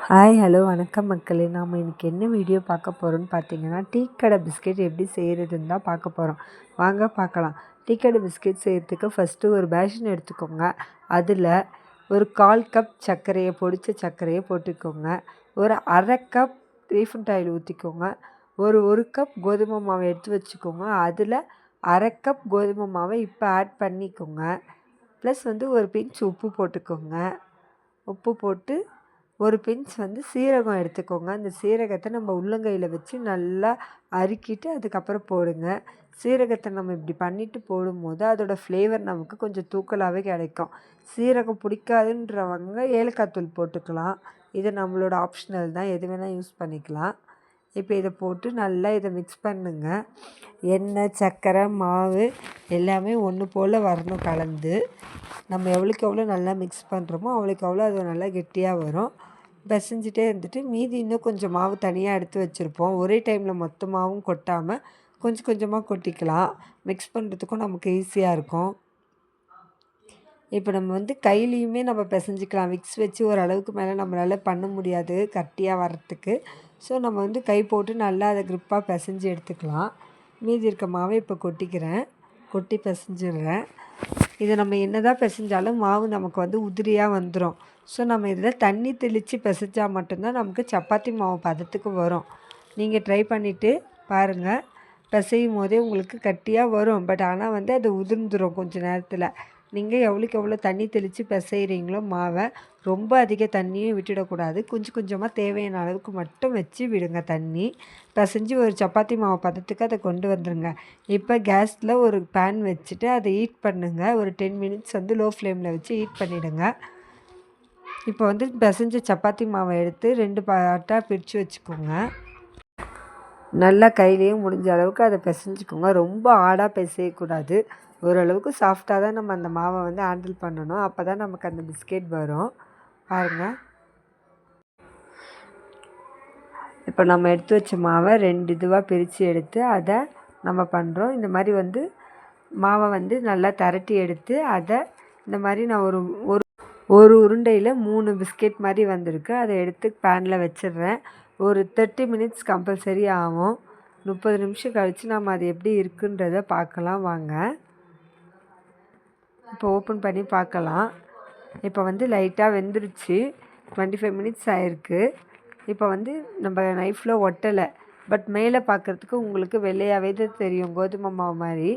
Hi hello வணக்கம் மக்களே. நாம் இன்றைக்கி என்ன வீடியோ பார்க்க போகிறோன்னு பார்த்தீங்கன்னா, டீ கடை பிஸ்கெட் எப்படி செய்கிறதுன்னு தான் பார்க்க போகிறோம். வாங்க பார்க்கலாம். டீ கடை பிஸ்கெட் செய்கிறதுக்கு ஃபஸ்ட்டு ஒரு பேஷன் எடுத்துக்கோங்க. அதில் ஒரு 1/4 கப் சர்க்கரையை பொடித்த சர்க்கரையை போட்டுக்கோங்க. ஒரு அரை கப் ரீஃபண்ட் ஆயில் ஊற்றிக்கோங்க. ஒரு கப் கோதுமை மாவை எடுத்து வச்சுக்கோங்க. அதில் அரை கப் கோதுமை மாவை இப்போ ஆட் பண்ணிக்கோங்க. ப்ளஸ் ஒரு பிஞ்ச் உப்பு போட்டுக்கோங்க. உப்பு போட்டு ஒரு பிஞ்ச் சீரகம் எடுத்துக்கோங்க. அந்த சீரகத்தை நம்ம உள்ளங்கையில் வச்சு நல்லா அரிக்கிட்டு அதுக்கப்புறம் போடுங்க. சீரகத்தை நம்ம இப்படி பண்ணிவிட்டு போடும்போது அதோடய ஃப்ளேவர் நமக்கு கொஞ்சம் தூக்கலாகவே கிடைக்கும். சீரகம் பிடிக்காதுன்றவங்க ஏலக்காய் தூள் போட்டுக்கலாம். இது நம்மளோட ஆப்ஷனல் தான், எது வேணால் யூஸ் பண்ணிக்கலாம். இப்போ இதை போட்டு நல்லா இதை மிக்ஸ் பண்ணுங்க. எண்ணெய், சர்க்கரை, மாவு எல்லாமே ஒன்று போல் வரணும் கலந்து. நம்ம எவ்வளோக்கு எவ்வளோ நல்லா மிக்ஸ் பண்ணுறோமோ அவ்வளோக்கு அவ்வளோ அது நல்லா கெட்டியாக வரும். பிசைஞ்சிட்டே இருந்துட்டு மீதி இன்னும் கொஞ்சம் மாவு தனியாக எடுத்து வச்சுருப்போம். ஒரே டைமில் மொத்த மாவும் கொட்டாமல் கொஞ்சம் கொஞ்சமாக கொட்டிக்கலாம். மிக்ஸ் பண்ணுறதுக்கும் நமக்கு ஈஸியாக இருக்கும். இப்போ நம்ம கையிலையுமே நம்ம பிசைஞ்சிக்கலாம். விக்ஸ் வச்சு ஓரளவுக்கு மேலே நம்மளால் பண்ண முடியாது கட்டியாக வர்றதுக்கு. ஸோ நம்ம கை போட்டு நல்லா அதை க்ரிப்பாக பிசைஞ்சு எடுத்துக்கலாம். மீதி இருக்க மாவை இப்போ கொட்டி பிசைஞ்சிடுறேன். இதை நம்ம என்ன தான் பிசைஞ்சாலும் மாவு நமக்கு உதிரியாக வந்துடும். ஸோ நம்ம இதில் தண்ணி தெளித்து பிசைஞ்சால் மட்டும்தான் நமக்கு சப்பாத்தி மாவு பதத்துக்கு வரும். நீங்கள் ட்ரை பண்ணிவிட்டு பாருங்கள். பிசையும் போதே உங்களுக்கு கட்டியாக வரும். பட் ஆனால் அது உதிர்ந்துடும் கொஞ்சம் நேரத்தில். நீங்கள் எவ்வளோக்கு எவ்வளோ தண்ணி தெளித்து பிசைகிறீங்களோ மாவை ரொம்ப அதிக தண்ணியும் விட்டுடக்கூடாது. கொஞ்சம் கொஞ்சமாக தேவையான அளவுக்கு மட்டும் வச்சு விடுங்க தண்ணி. பிசைஞ்சு ஒரு சப்பாத்தி மாவு பதத்துக்கு அதை கொண்டு வந்துடுங்க. இப்போ கேஸில் ஒரு பேன் வச்சுட்டு அதை ஹீட் பண்ணுங்கள். ஒரு 10 மினிட்ஸ் லோ ஃப்ளேமில் வச்சு ஹீட் பண்ணிவிடுங்க. இப்போ பிசைஞ்ச சப்பாத்தி மாவை எடுத்து 2 பார்ட்டாக பிரித்து வச்சுக்கோங்க. நல்லா கையிலையும் முடிஞ்ச அளவுக்கு அதை பிசைஞ்சிக்கோங்க. ரொம்ப ஆடாக பிசையக்கூடாது. ஓரளவுக்கு சாஃப்டாக தான் நம்ம அந்த மாவை ஹேண்டில் பண்ணணும். அப்போ தான் நமக்கு அந்த பிஸ்கெட் வரும். பாருங்கள். இப்போ நம்ம எடுத்து வச்ச மாவை 2 இதுவாக பிரித்து எடுத்து அதை நம்ம பண்ணுறோம். இந்த மாதிரி மாவை நல்லா திரட்டி எடுத்து அதை இந்த மாதிரி நான் ஒரு உருண்டையில் 3 பிஸ்கெட் மாதிரி வந்திருக்கு. அதை எடுத்து பேனில் வச்சிடுறேன். ஒரு 30 மினிட்ஸ் கம்பல்சரி ஆகும். 30 நிமிஷம் கழித்து நம்ம அது எப்படி இருக்குன்றதை பார்க்கலாம் வாங்க. இப்போ ஓப்பன் பண்ணி பார்க்கலாம். இப்போ லைட்டாக வெந்துருச்சு. 25 மினிட்ஸ் ஆகிருக்கு. இப்போ நம்ம நைஃப்பில் ஒட்டலை. பட் மேலே பார்க்குறதுக்கு உங்களுக்கு வெள்ளையாகவே தான் தெரியும், கோதுமை மாவு மாதிரி.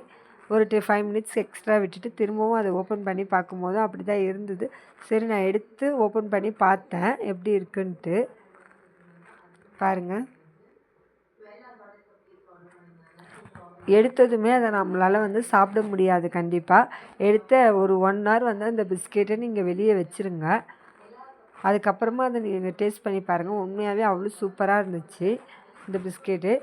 ஒரு 5 மினிட்ஸ் எக்ஸ்ட்ரா விட்டுட்டு திரும்பவும் அதை ஓப்பன் பண்ணி பார்க்கும்போது அப்படி தான் இருந்தது. சரி, நான் எடுத்து ஓப்பன் பண்ணி பார்த்தேன் எப்படி இருக்குன்ட்டு. பாருங்கள். எடுத்ததுமே அதை நம்மளால் சாப்பிட முடியாது கண்டிப்பாக. எடுத்த ஒரு 1 hour அந்த பிஸ்கெட்டை நீங்கள் வெளியே வச்சுருங்க. அதுக்கப்புறமா அதை நீங்கள் டேஸ்ட் பண்ணி பாருங்கள். உண்மையாகவே அவ்வளோ சூப்பராக இருந்துச்சு இந்த பிஸ்கெட்டு.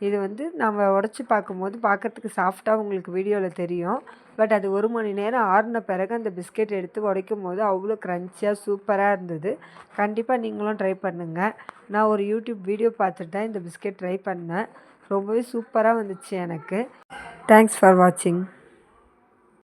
இது நம்ம உடச்சி பார்க்கும்போது பார்க்குறதுக்கு சாஃப்டாக உங்களுக்கு வீடியோவில் தெரியும். பட் அது 1 மணி நேரம் ஆறின பிறகு அந்த பிஸ்கெட் எடுத்து உடைக்கும் போது அவ்வளோ க்ரன்ச்சியாக சூப்பராக இருந்தது. கண்டிப்பாக நீங்களும் ட்ரை பண்ணுங்கள். நான் ஒரு யூடியூப் வீடியோ பார்த்துட்டு தான் இந்த பிஸ்கெட் ட்ரை பண்ணேன். ரொம்பவே சூப்பராக வந்துச்சு எனக்கு. தேங்க்ஸ் ஃபார் வாட்சிங்.